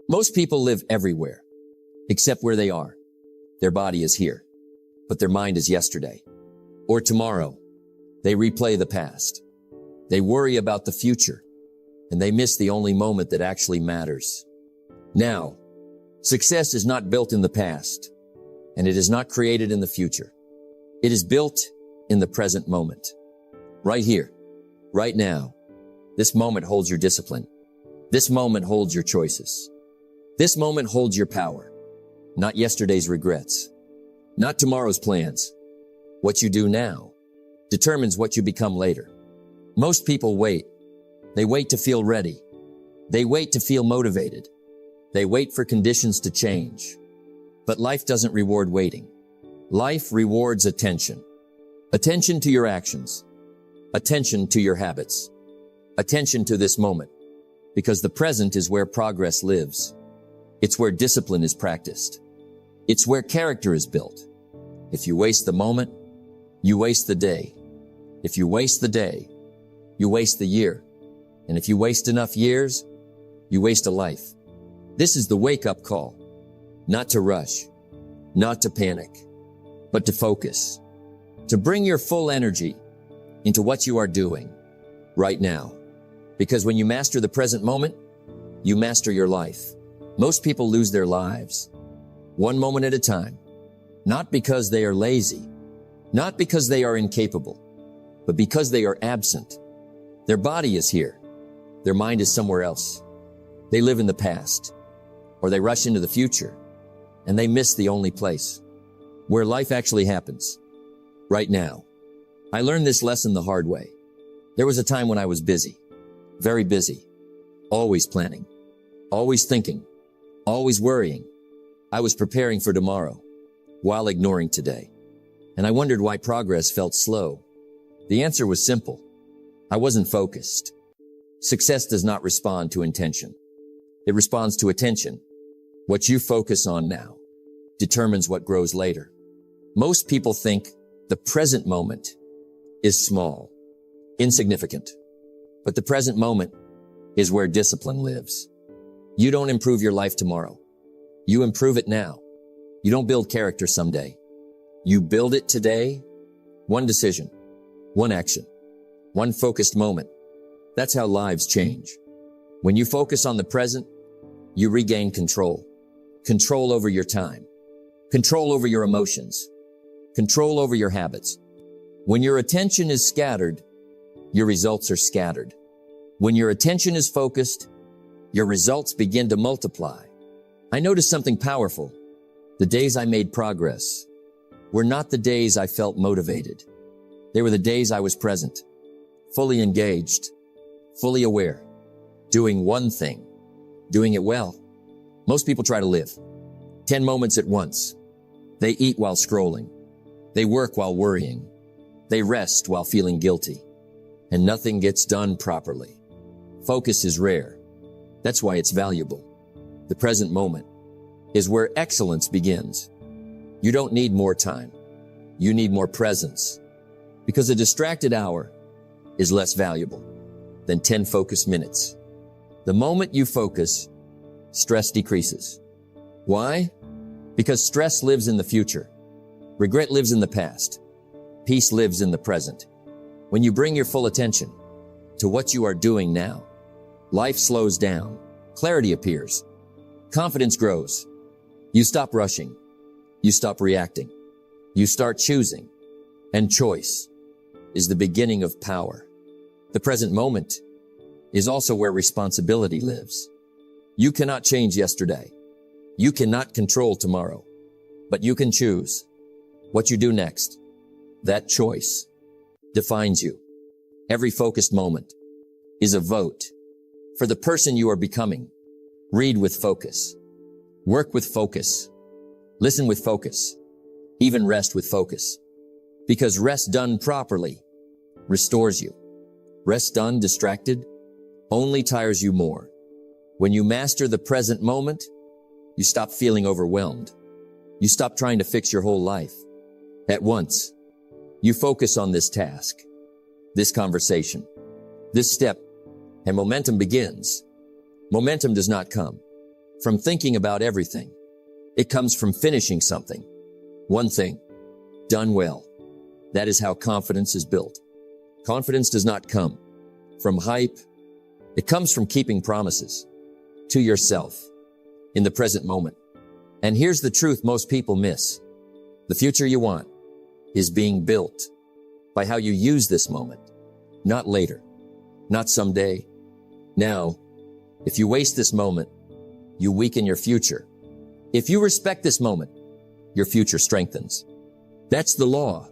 Most people live everywhere, except where they are. Their body is here, but their mind is yesterday or tomorrow. They replay the past. They worry about the future, and they miss the only moment that actually matters. Now, success is not built in the past, and it is not created in the future. It is built in the present moment. Right here, right now. This moment holds your discipline. This moment holds your choices. This moment holds your power, not yesterday's regrets, not tomorrow's plans. What you do now determines what you become later. Most people wait. They wait to feel ready. They wait to feel motivated. They wait for conditions to change. But life doesn't reward waiting. Life rewards attention. Attention to your actions. Attention to your habits. Attention to this moment. Because the present is where progress lives. It's where discipline is practiced. It's where character is built. If you waste the moment, you waste the day. If you waste the day, you waste the year. And if you waste enough years, you waste a life. This is the wake-up call. Not to rush, not to panic, but to focus. To bring your full energy into what you are doing right now. Because when you master the present moment, you master your life. Most people lose their lives, one moment at a time, not because they are lazy, not because they are incapable, but because they are absent. Their body is here. Their mind is somewhere else. They live in the past, or they rush into the future, and they miss the only place where life actually happens, right now. I learned this lesson the hard way. There was a time when I was busy, very busy, always planning, always thinking, always worrying. I was preparing for tomorrow while ignoring today. And I wondered why progress felt slow. The answer was simple. I wasn't focused. Success does not respond to intention. It responds to attention. What you focus on now determines what grows later. Most people think the present moment is small, insignificant. But the present moment is where discipline lives. You don't improve your life tomorrow. You improve it now. You don't build character someday. You build it today. One decision, one action, one focused moment. That's how lives change. When you focus on the present, you regain control. Control over your time. Control over your emotions. Control over your habits. When your attention is scattered, your results are scattered. When your attention is focused, your results begin to multiply. I noticed something powerful. The days I made progress were not the days I felt motivated. They were the days I was present, fully engaged, fully aware, doing one thing, doing it well. Most people try to live 10 moments at once. They eat while scrolling. They work while worrying. They rest while feeling guilty. And nothing gets done properly. Focus is rare. That's why it's valuable. The present moment is where excellence begins. You don't need more time. You need more presence. Because a distracted hour is less valuable than 10 focused minutes. The moment you focus, stress decreases. Why? Because stress lives in the future. Regret lives in the past. Peace lives in the present. When you bring your full attention to what you are doing now, life slows down. Clarity appears. Confidence grows. You stop rushing. You stop reacting. You start choosing. And choice is the beginning of power. The present moment is also where responsibility lives. You cannot change yesterday. You cannot control tomorrow, but you can choose what you do next. That choice defines you. Every focused moment is a vote for the person you are becoming. Read with focus. Work with focus. Listen with focus. Even rest with focus. Because rest done properly restores you. Rest done distracted only tires you more. When you master the present moment, you stop feeling overwhelmed. You stop trying to fix your whole life at once. You focus on this task, this conversation, this step, and momentum begins. Momentum does not come from thinking about everything. It comes from finishing something. One thing, done well. That is how confidence is built. Confidence does not come from hype. It comes from keeping promises to yourself in the present moment. And here's the truth most people miss. The future you want is being built by how you use this moment, not later, not someday. Now, if you waste this moment, you weaken your future. If you respect this moment, your future strengthens. That's the law.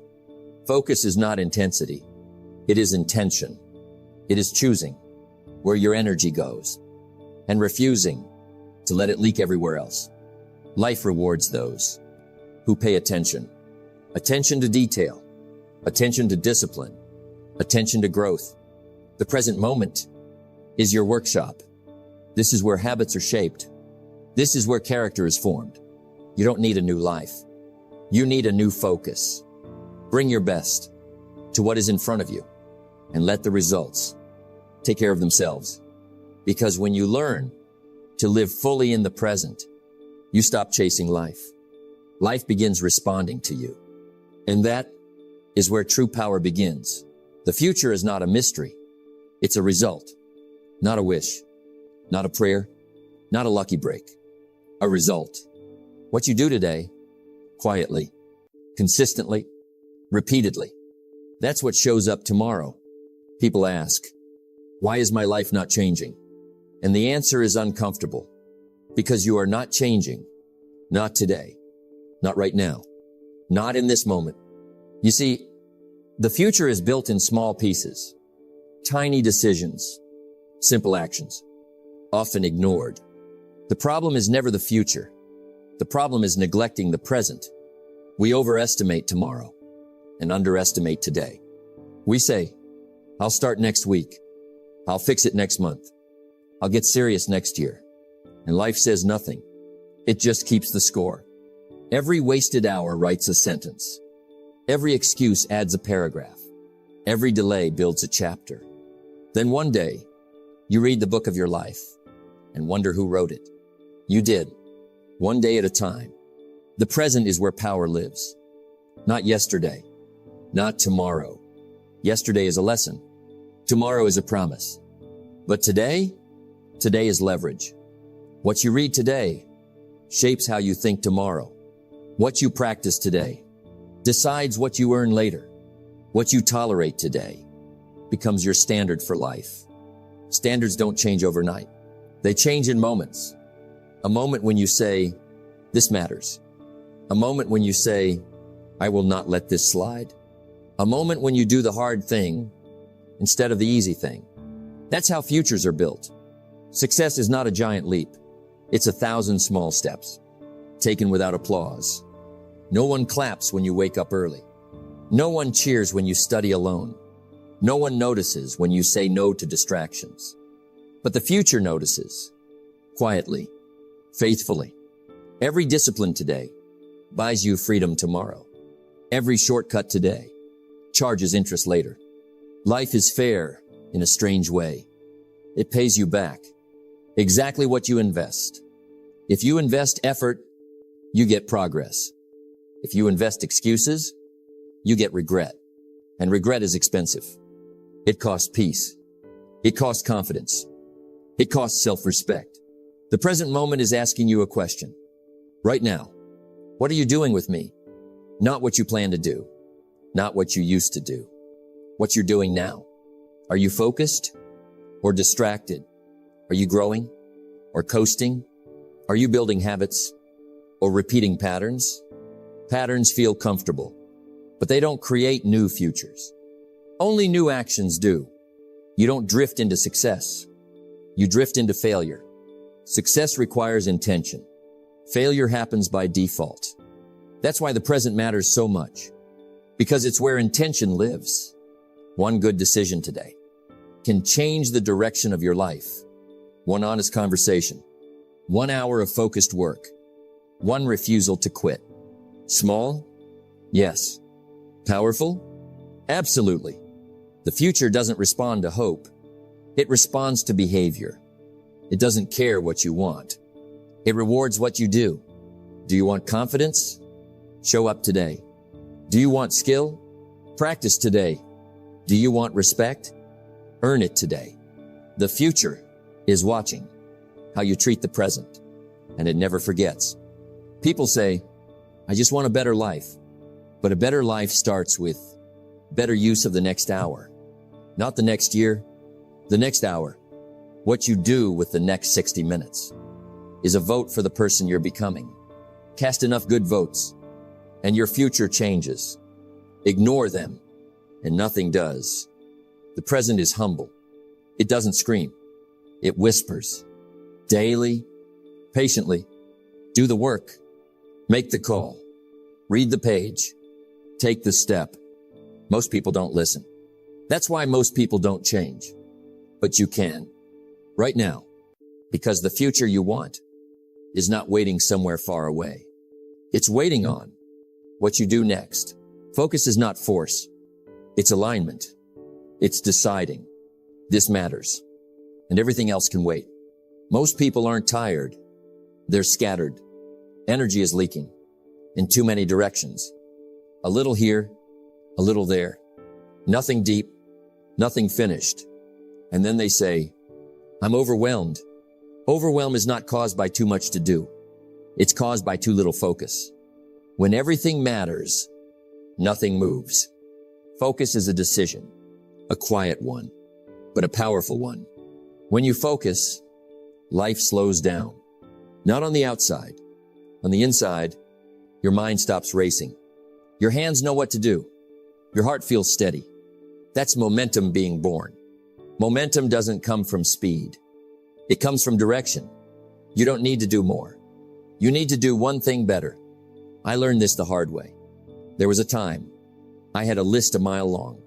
Focus is not intensity. It is intention. It is choosing where your energy goes and refusing to let it leak everywhere else. Life rewards those who pay attention. Attention to detail, attention to discipline, attention to growth. The present moment is your workshop. This is where habits are shaped. This is where character is formed. You don't need a new life. You need a new focus. Bring your best to what is in front of you and let the results take care of themselves. Because when you learn to live fully in the present, you stop chasing life. Life begins responding to you. And that is where true power begins. The future is not a mystery. It's a result, not a wish, not a prayer, not a lucky break. A result. What you do today, quietly, consistently, repeatedly. That's what shows up tomorrow. People ask, why is my life not changing? And the answer is uncomfortable. Because you are not changing. Not today. Not right now. Not in this moment. You see, the future is built in small pieces. Tiny decisions. Simple actions. Often ignored. The problem is never the future. The problem is neglecting the present. We overestimate tomorrow and underestimate today. We say, I'll start next week. I'll fix it next month. I'll get serious next year. And life says nothing. It just keeps the score. Every wasted hour writes a sentence. Every excuse adds a paragraph. Every delay builds a chapter. Then one day, you read the book of your life and wonder who wrote it. You did. One day at a time. The present is where power lives. Not yesterday. Not tomorrow. Yesterday is a lesson. Tomorrow is a promise. But today is leverage. What you read today shapes how you think tomorrow. What you practice today decides what you earn later. What you tolerate today becomes your standard for life. Standards don't change overnight. They change in moments. A moment when you say, this matters. A moment when you say, I will not let this slide. A moment when you do the hard thing instead of the easy thing. That's how futures are built. Success is not a giant leap. It's 1,000 small steps, taken without applause. No one claps when you wake up early. No one cheers when you study alone. No one notices when you say no to distractions. But the future notices, quietly, faithfully. Every discipline today buys you freedom tomorrow. Every shortcut today charges interest later. Life is fair in a strange way. It pays you back exactly what you invest. If you invest effort, you get progress. If you invest excuses, you get regret. And regret is expensive. It costs peace. It costs confidence. It costs self-respect. The present moment is asking you a question. Right now, what are you doing with me? Not what you plan to do. Not what you used to do. What you're doing now. Are you focused or distracted? Are you growing or coasting? Are you building habits or repeating patterns? Patterns feel comfortable, but they don't create new futures. Only new actions do. You don't drift into success. You drift into failure. Success requires intention. Failure happens by default. That's why the present matters so much, because it's where intention lives. One good decision today can change the direction of your life. One honest conversation, 1 hour of focused work, one refusal to quit. Small? Yes. Powerful? Absolutely. The future doesn't respond to hope. It responds to behavior. It doesn't care what you want. It rewards what you do. Do you want confidence? Show up today. Do you want skill? Practice today. Do you want respect? Earn it today. The future is watching how you treat the present, and it never forgets. People say, I just want a better life. But a better life starts with better use of the next hour. Not the next year, the next hour. What you do with the next 60 minutes is a vote for the person you're becoming. Cast enough good votes, and your future changes. Ignore them, and nothing does. The present is humble. It doesn't scream. It whispers. Daily, patiently, do the work. Make the call. Read the page. Take the step. Most people don't listen. That's why most people don't change. But you can. Right now. Because the future you want is not waiting somewhere far away. It's waiting on what you do next. Focus is not force. It's alignment. It's deciding. This matters. And everything else can wait. Most people aren't tired. They're scattered. Energy is leaking in too many directions. A little here, a little there. Nothing deep, nothing finished. And then they say, I'm overwhelmed. Overwhelm is not caused by too much to do. It's caused by too little focus. When everything matters, nothing moves. Focus is a decision, a quiet one, but a powerful one. When you focus, life slows down. Not on the outside. On the inside, your mind stops racing. Your hands know what to do. Your heart feels steady. That's momentum being born. Momentum doesn't come from speed. It comes from direction. You don't need to do more. You need to do one thing better. I learned this the hard way. There was a time I had a list a mile long.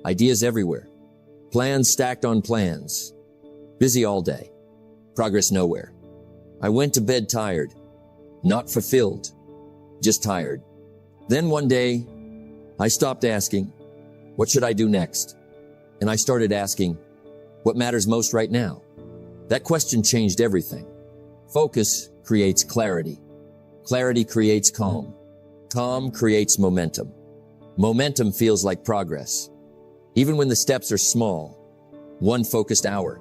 Ideas everywhere. Plans stacked on plans. Busy all day. Progress nowhere. I went to bed tired. Not fulfilled. Just tired. Then one day, I stopped asking, what should I do next? And I started asking, what matters most right now? That question changed everything. Focus creates clarity. Clarity creates calm. Calm creates momentum. Momentum feels like progress. Even when the steps are small, one focused hour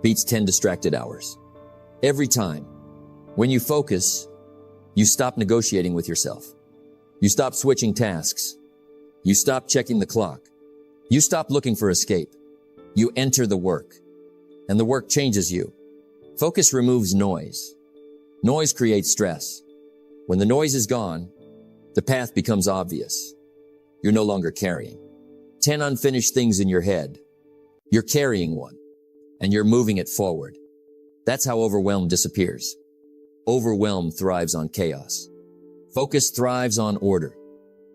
beats 10 distracted hours. Every time. When you focus, you stop negotiating with yourself. You stop switching tasks. You stop checking the clock. You stop looking for escape. You enter the work, and the work changes you. Focus removes noise. Noise creates stress. When the noise is gone, the path becomes obvious. You're no longer carrying 10 unfinished things in your head. You're carrying one, and you're moving it forward. That's how overwhelm disappears. Overwhelm thrives on chaos. Focus thrives on order.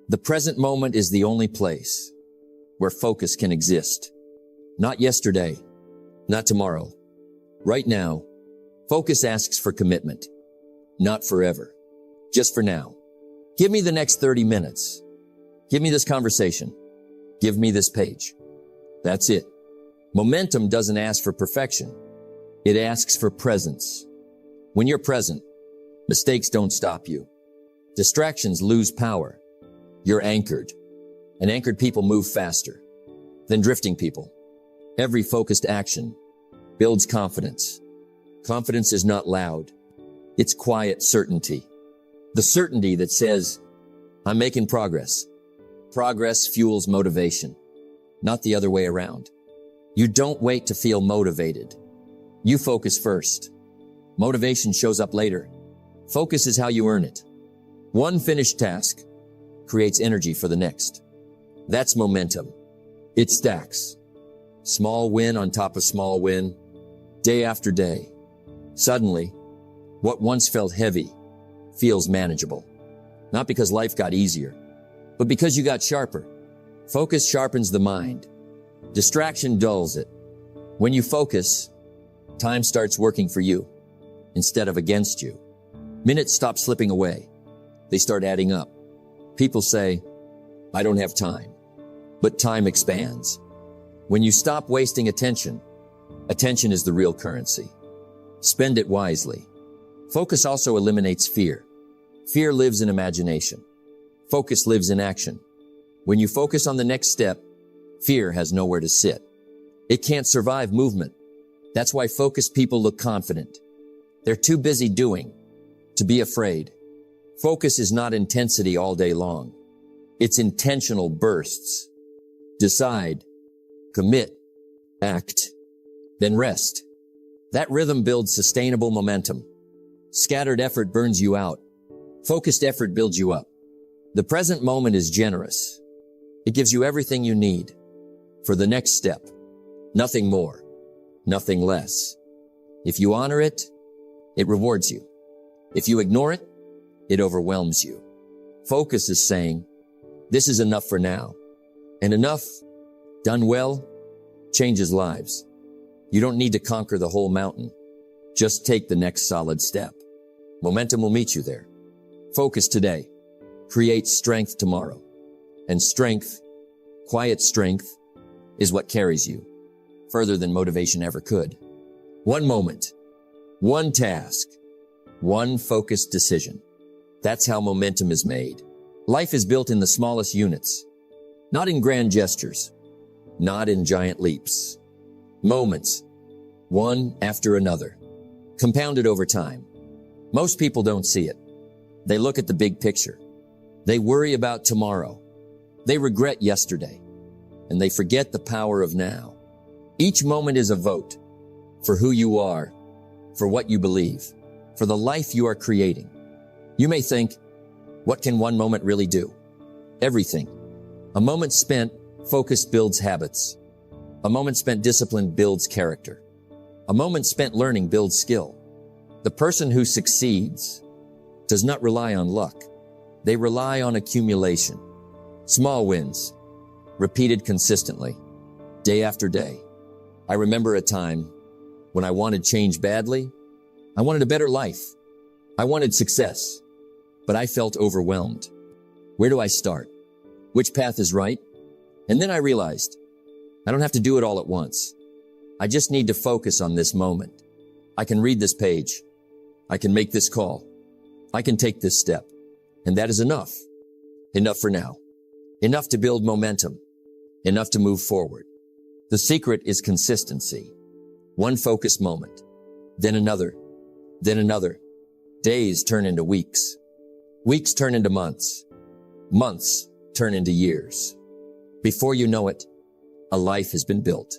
The present moment is the only place where focus can exist. Not yesterday, not tomorrow. Right now, focus asks for commitment. Not forever, just for now. Give me the next 30 minutes. Give me this conversation. Give me this page. That's it. Momentum doesn't ask for perfection. It asks for presence. When you're present, mistakes don't stop you. Distractions lose power. You're anchored. And anchored people move faster than drifting people. Every focused action builds confidence. Confidence is not loud. It's quiet certainty. The certainty that says, I'm making progress. Progress fuels motivation, not the other way around. You don't wait to feel motivated. You focus first. Motivation shows up later. Focus is how you earn it. One finished task creates energy for the next. That's momentum. It stacks. Small win on top of small win, day after day. Suddenly, what once felt heavy feels manageable. Not because life got easier, but because you got sharper. Focus sharpens the mind. Distraction dulls it. When you focus, time starts working for you instead of against you. Minutes stop slipping away. They start adding up. People say, I don't have time. But time expands. When you stop wasting attention, attention is the real currency. Spend it wisely. Focus also eliminates fear. Fear lives in imagination. Focus lives in action. When you focus on the next step, fear has nowhere to sit. It can't survive movement. That's why focused people look confident. They're too busy doing to be afraid. Focus is not intensity all day long. It's intentional bursts. Decide, commit, act, then rest. That rhythm builds sustainable momentum. Scattered effort burns you out. Focused effort builds you up. The present moment is generous. It gives you everything you need for the next step. Nothing more, nothing less. If you honor it, it rewards you. If you ignore it, it overwhelms you. Focus is saying, this is enough for now. And enough, done well, changes lives. You don't need to conquer the whole mountain. Just take the next solid step. Momentum will meet you there. Focus today. Create strength tomorrow. And strength, quiet strength, is what carries you further than motivation ever could. One moment, one task, one focused decision. That's how momentum is made. Life is built in the smallest units, not in grand gestures, not in giant leaps. Moments, one after another, compounded over time. Most people don't see it. They look at the big picture. They worry about tomorrow. They regret yesterday, and they forget the power of now. Each moment is a vote for who you are, for what you believe, for the life you are creating. You may think, what can one moment really do? Everything. A moment spent focused builds habits. A moment spent disciplined builds character. A moment spent learning builds skill. The person who succeeds does not rely on luck. They rely on accumulation. Small wins, repeated consistently, day after day. I remember a time when I wanted change badly. I wanted a better life. I wanted success, but I felt overwhelmed. Where do I start? Which path is right? And then I realized I don't have to do it all at once. I just need to focus on this moment. I can read this page. I can make this call. I can take this step. And that is enough. Enough for now. Enough to build momentum. Enough to move forward. The secret is consistency. One focused moment, then another, then another. Days turn into weeks. Weeks turn into months. Months turn into years. Before you know it, a life has been built.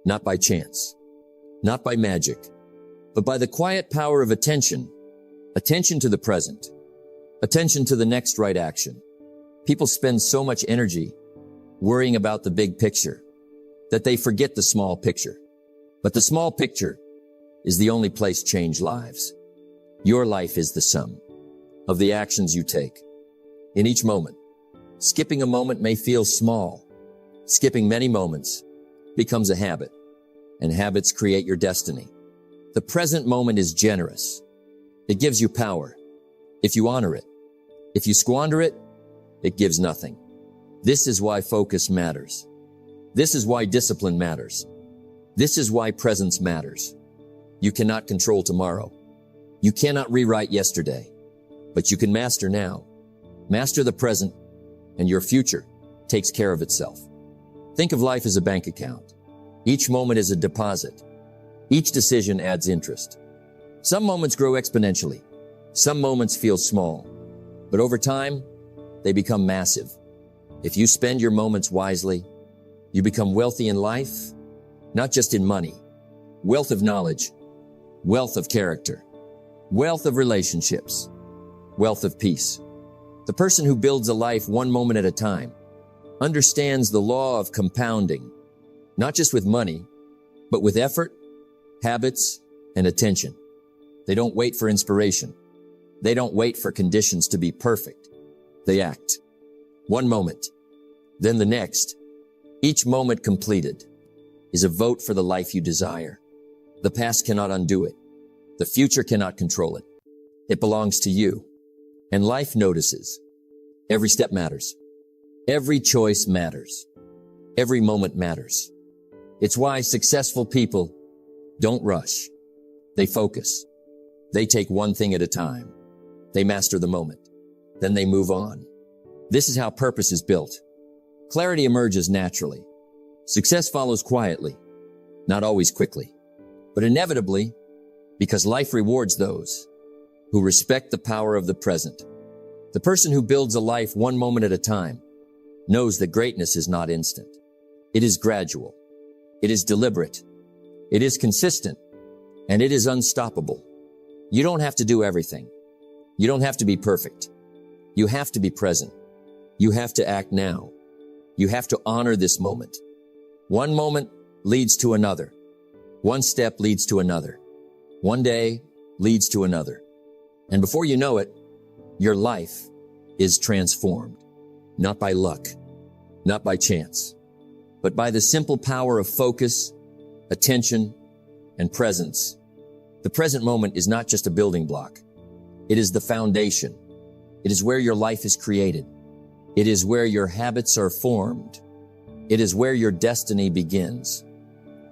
Not by chance, not by magic, but by the quiet power of attention. Attention to the present. Attention to the next right action. People spend so much energy worrying about the big picture that they forget the small picture. But the small picture is the only place change lives. Your life is the sum of the actions you take in each moment. Skipping a moment may feel small. Skipping many moments becomes a habit, and habits create your destiny. The present moment is generous. It gives you power if you honor it. If you squander it, it gives nothing. This is why focus matters. This is why discipline matters. This is why presence matters. You cannot control tomorrow. You cannot rewrite yesterday, but you can master now. Master the present, and your future takes care of itself. Think of life as a bank account. Each moment is a deposit. Each decision adds interest. Some moments grow exponentially. Some moments feel small, but over time, they become massive. If you spend your moments wisely, you become wealthy in life, not just in money. Wealth of knowledge, wealth of character, wealth of relationships, wealth of peace. The person who builds a life one moment at a time understands the law of compounding, not just with money, but with effort, habits, and attention. They don't wait for inspiration. They don't wait for conditions to be perfect. They act. One moment, then the next. Each moment completed is a vote for the life you desire. The past cannot undo it. The future cannot control it. It belongs to you. And life notices. Every step matters. Every choice matters. Every moment matters. It's why successful people don't rush. They focus. They take one thing at a time. They master the moment. Then they move on. This is how purpose is built. Clarity emerges naturally. Success follows quietly, not always quickly, but inevitably, because life rewards those who respect the power of the present. The person who builds a life one moment at a time knows that greatness is not instant. It is gradual. It is deliberate. It is consistent. And it is unstoppable. You don't have to do everything. You don't have to be perfect. You have to be present. You have to act now. You have to honor this moment. One moment leads to another. One step leads to another. One day leads to another. And before you know it, your life is transformed. Not by luck, not by chance, but by the simple power of focus, attention, and presence. The present moment is not just a building block. It is the foundation. It is where your life is created. It is where your habits are formed. It is where your destiny begins.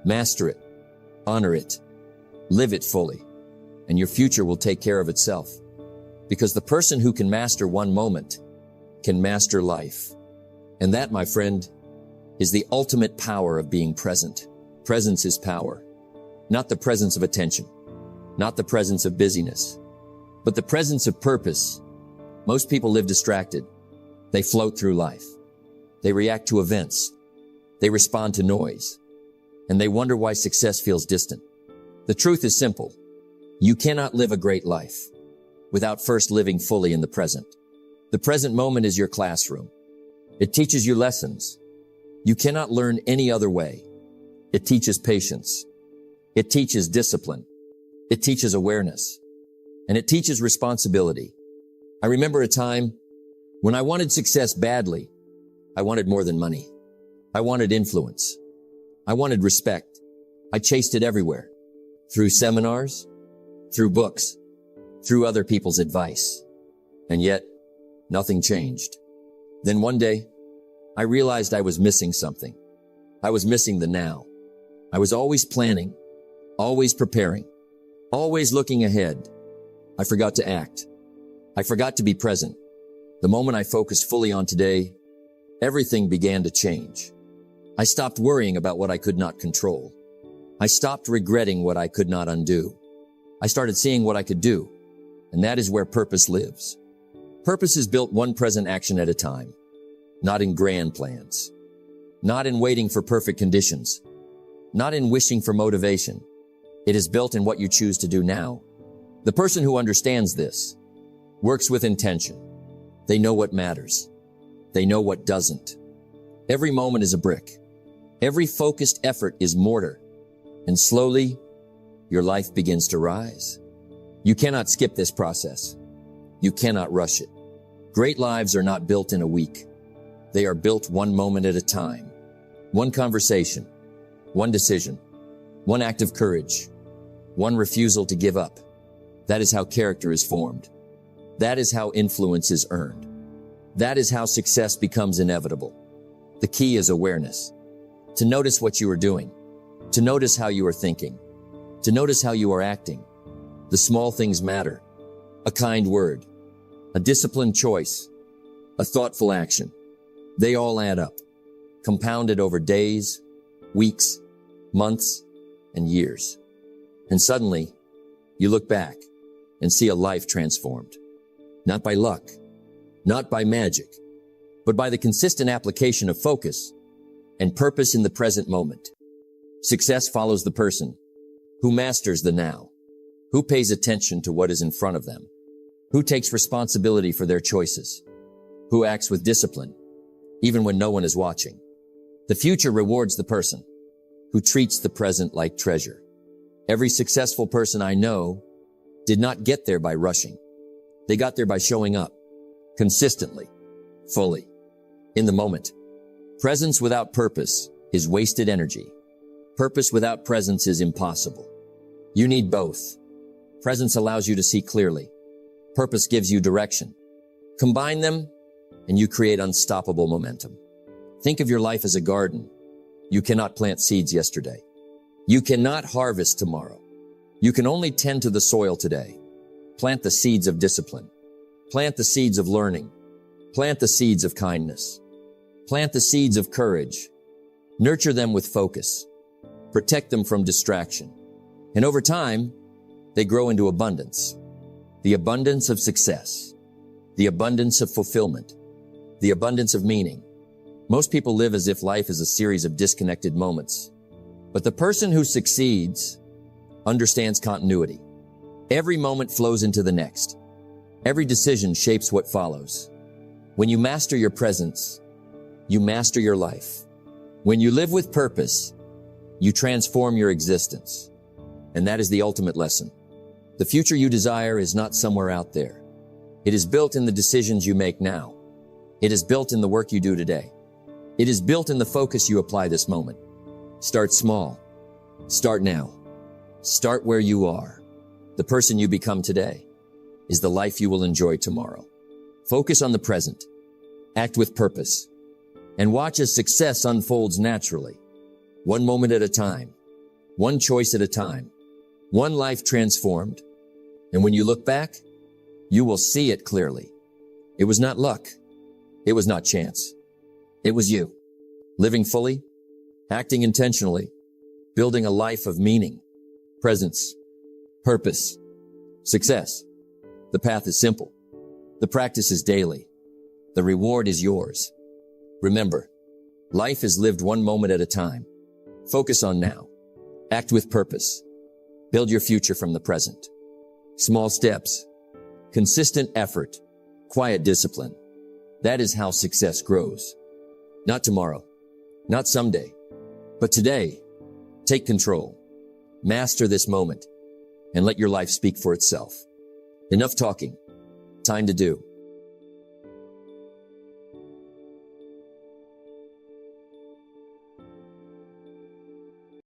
Master it, honor it, live it fully, and your future will take care of itself. Because the person who can master one moment can master life. And that, my friend, is the ultimate power of being present. Presence is power, not the presence of attention, not the presence of busyness, but the presence of purpose. Most people live distracted. They float through life. They react to events. They respond to noise. And they wonder why success feels distant. The truth is simple. You cannot live a great life without first living fully in the present. The present moment is your classroom. It teaches you lessons you cannot learn any other way. It teaches patience. It teaches discipline. It teaches awareness. And it teaches responsibility. I remember a time when I wanted success badly. I wanted more than money. I wanted influence. I wanted respect. I chased it everywhere. Through seminars, through books, through other people's advice. And yet, nothing changed. Then one day, I realized I was missing something. I was missing the now. I was always planning, always preparing, always looking ahead. I forgot to act. I forgot to be present. The moment I focused fully on today, everything began to change. I stopped worrying about what I could not control. I stopped regretting what I could not undo. I started seeing what I could do, and that is where purpose lives. Purpose is built one present action at a time, not in grand plans, not in waiting for perfect conditions, not in wishing for motivation. It is built in what you choose to do now. The person who understands this works with intention. They know what matters. They know what doesn't. Every moment is a brick. Every focused effort is mortar. And slowly, your life begins to rise. You cannot skip this process. You cannot rush it. Great lives are not built in a week. They are built one moment at a time. One conversation, one decision, one act of courage, one refusal to give up. That is how character is formed. That is how influence is earned. That is how success becomes inevitable. The key is awareness. To notice what you are doing. To notice how you are thinking. To notice how you are acting. The small things matter. A kind word. A disciplined choice. A thoughtful action. They all add up. Compounded over days, weeks, months, and years. And suddenly, you look back and see a life transformed. Not by luck, not by magic, but by the consistent application of focus and purpose in the present moment. Success follows the person who masters the now, who pays attention to what is in front of them, who takes responsibility for their choices, who acts with discipline, even when no one is watching. The future rewards the person who treats the present like treasure. Every successful person I know did not get there by rushing. They got there by showing up consistently, fully, in the moment. Presence without purpose is wasted energy. Purpose without presence is impossible. You need both. Presence allows you to see clearly. Purpose gives you direction. Combine them, and you create unstoppable momentum. Think of your life as a garden. You cannot plant seeds yesterday. You cannot harvest tomorrow. You can only tend to the soil today. Plant the seeds of discipline. Plant the seeds of learning. Plant the seeds of kindness. Plant the seeds of courage. Nurture them with focus. Protect them from distraction. And over time, they grow into abundance. The abundance of success. The abundance of fulfillment. The abundance of meaning. Most people live as if life is a series of disconnected moments. But the person who succeeds understands continuity. Every moment flows into the next. Every decision shapes what follows. When you master your presence, you master your life. When you live with purpose, you transform your existence. And that is the ultimate lesson. The future you desire is not somewhere out there. It is built in the decisions you make now. It is built in the work you do today. It is built in the focus you apply this moment. Start small. Start now. Start where you are. The person you become today is the life you will enjoy tomorrow. Focus on the present. Act with purpose. And watch as success unfolds naturally. One moment at a time. One choice at a time. One life transformed. And when you look back, you will see it clearly. It was not luck. It was not chance. It was you. Living fully, acting intentionally, building a life of meaning, presence, purpose, success. The path is simple. The practice is daily. The reward is yours. Remember, life is lived one moment at a time. Focus on now. Act with purpose. Build your future from the present. Small steps, consistent effort, quiet discipline. That is how success grows. Not tomorrow, not someday, but today. Take control. Master this moment and let your life speak for itself. Enough talking. Time to do.